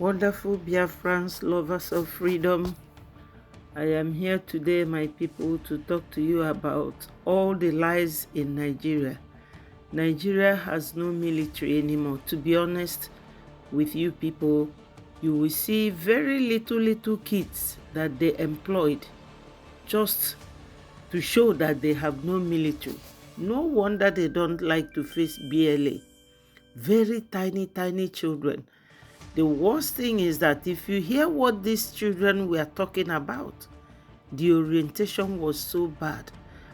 Wonderful Biafrans, lovers of freedom. I am here today, my people, to talk to you about all the lies in Nigeria. Nigeria has no military anymore. To be honest with you people, you will see very little kids that they employed just to show that they have no military. No wonder they don't like to face BLA. Very tiny children. The worst thing is that if you hear what these children were talking about, the orientation was so bad.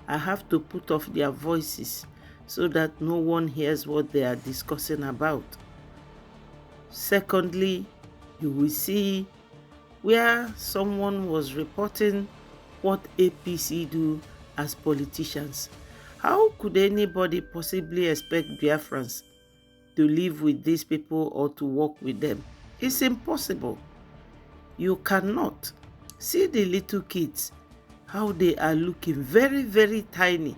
I have to put off their voices so that no one hears what they are discussing about. Secondly, you will see where someone was reporting what APC do as politicians. How could anybody possibly expect Biafrans to live with these people or to work with them? It's impossible. You cannot. See the little kids, how they are looking very tiny.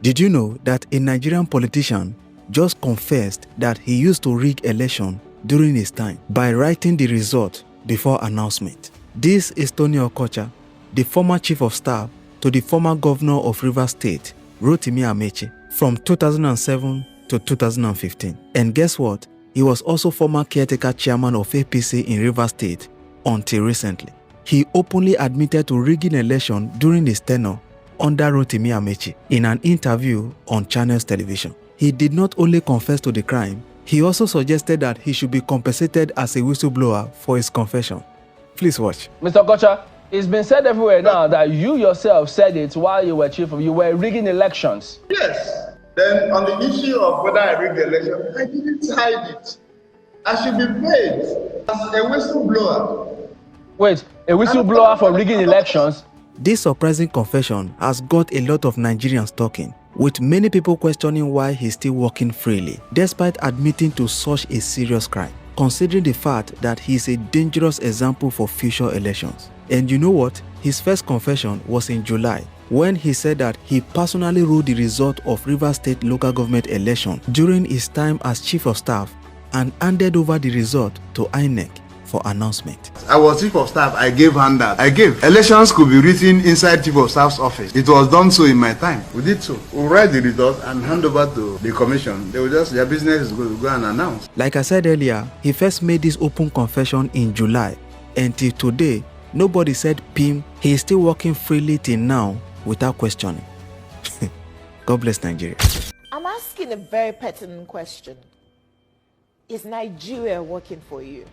Did you know that a Nigerian politician just confessed that he used to rig election during his time by writing the result before announcement? This is Tony Okocha, the former chief of staff to the former governor of Rivers State, Rotimi Amechi, from 2007 to 2015. And guess what? He was also former caretaker chairman of APC in Rivers State until recently. He openly admitted to rigging election during his tenure under Rotimi Amechi in an interview on Channels Television. He did not only confess to the crime, he also suggested that he should be compensated as a whistleblower for his confession. Please watch. Mr. Kocha, it's been said everywhere now that you yourself said it while you were you were rigging elections. Yes. Then on the issue of whether I rigged the election, I didn't hide it. I should be paid as a whistleblower. Wait, a whistleblower for rigging elections? This surprising confession has got a lot of Nigerians talking, with many people questioning why he's still working freely, despite admitting to such a serious crime, considering the fact that he is a dangerous example for future elections. And you know what? His first confession was in July, when he said that he personally ruled the result of Rivers State local government election during his time as chief of staff and handed over the result to INEC for announcement. I was chief of staff. I gave handout. Elections could be written inside chief of staff's office. It was done so in my time. We did so. We'll write the result and hand over to the commission. They will just, their business is going to go and announce. Like I said earlier, he first made this open confession in July, and till today, nobody said Pim. He is still working freely till now without questioning. God bless Nigeria. I'm asking a very pertinent question. Is Nigeria working for you?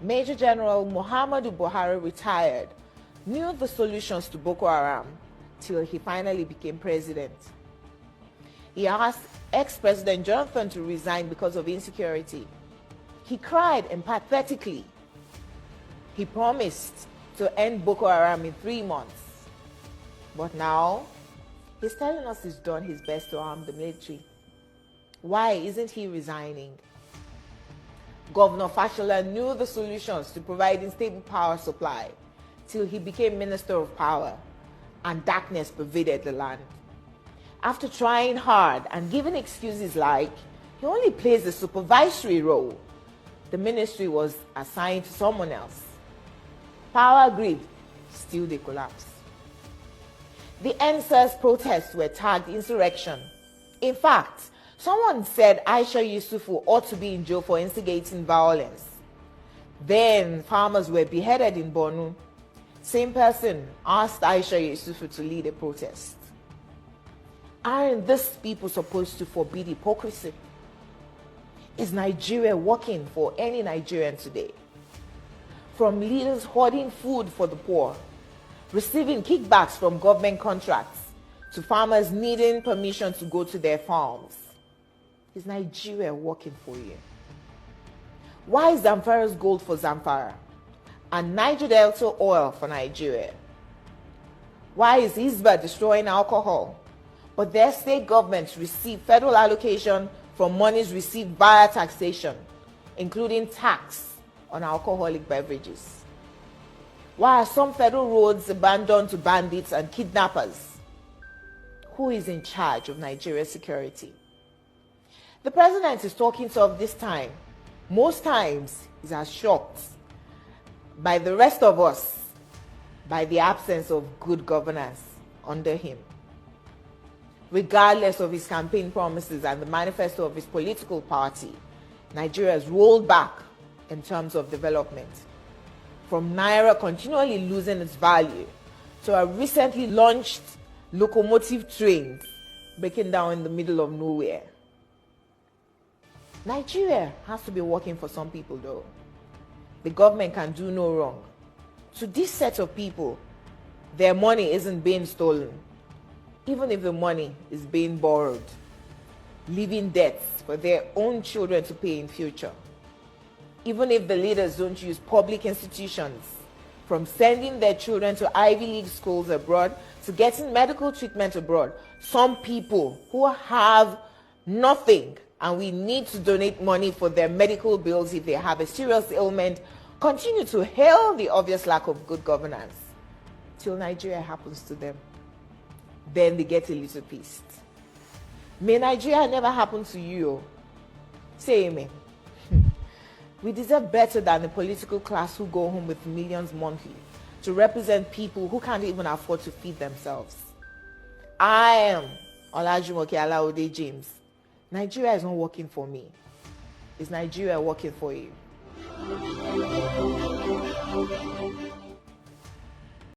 Major General Muhammadu Buhari retired, knew the solutions to Boko Haram till he finally became president. He asked ex-President Jonathan to resign because of insecurity. He cried empathetically. He promised to end Boko Haram in 3 months. But now, he's telling us he's done his best to arm the military. Why isn't he resigning? Governor Fashola knew the solutions to providing stable power supply till he became Minister of Power and darkness pervaded the land. After trying hard and giving excuses like he only plays a supervisory role, the ministry was assigned to someone else. Power grid, still they collapse. The NSAS protests were tagged insurrection. In fact, someone said Aisha Yusufu ought to be in jail for instigating violence. Then farmers were beheaded in Borno. Same person asked Aisha Yusufu to lead a protest. Aren't these people supposed to forbid hypocrisy? Is Nigeria working for any Nigerian today? From leaders hoarding food for the poor, receiving kickbacks from government contracts, to farmers needing permission to go to their farms. Is Nigeria working for you? Why is Zamfara's gold for Zamfara and Niger Delta oil for Nigeria? Why is Hisba destroying alcohol, but their state governments receive federal allocation from monies received via taxation, including tax on alcoholic beverages? Why are some federal roads abandoned to bandits and kidnappers? Who is in charge of Nigeria's security? The president is talking tough this time, most times is as shocked by the rest of us by the absence of good governance under him. Regardless of his campaign promises and the manifesto of his political party, Nigeria has rolled back in terms of development. From Naira continually losing its value to our recently launched locomotive trains breaking down in the middle of nowhere. Nigeria has to be working for some people though. The government can do no wrong. To this set of people, their money isn't being stolen, even if the money is being borrowed, leaving debts for their own children to pay in future. Even if the leaders don't use public institutions, from sending their children to Ivy League schools abroad to getting medical treatment abroad, some people who have nothing and we need to donate money for their medical bills if they have a serious ailment, continue to hail the obvious lack of good governance till Nigeria happens to them. Then they get a little pissed. May Nigeria never happen to you. Say amen. We deserve better than the political class who go home with millions monthly to represent people who can't even afford to feed themselves. I am Olajumoke Alaode James. Nigeria is not working for me. Is Nigeria working for you?